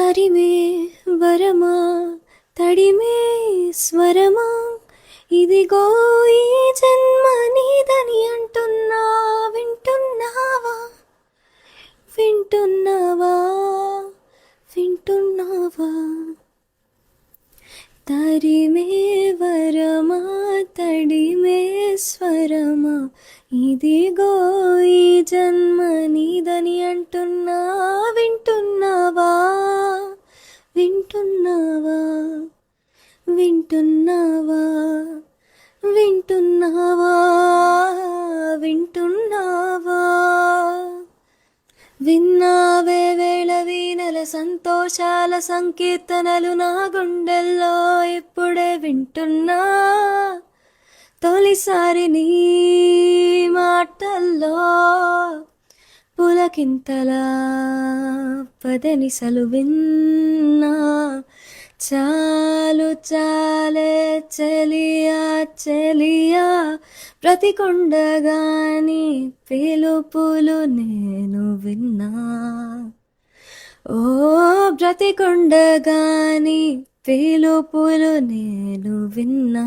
తరిమే వరమా తడిమే స్వరమా ఇదిగో ఈ జన్మ నీదని అంటున్నా వింటున్నావా వింటున్నావా వింటున్నావా తరిమే వరమా తడిమే స్వరమా ఇదిగో ఈ జన్మ నీదని అంటున్నా వింటున్నావా వింటున్నావా వింటున్నావా వింటున్నావా వింటున్నావా విన్నావే వేళ వీణల సంతోషాల సంకీర్తనలు నా గుండెల్లో ఇప్పుడే వింటున్నా తొలిసారి నీ మాటల్లో పులకింతలా పదనిసలు విన్నా చాలు చాలే చెలియా చెలియా ప్రతి కొండగాని పిలుపులు నేను విన్నా ఓ ప్రతి కొండగాని పిలుపులు నేను విన్నా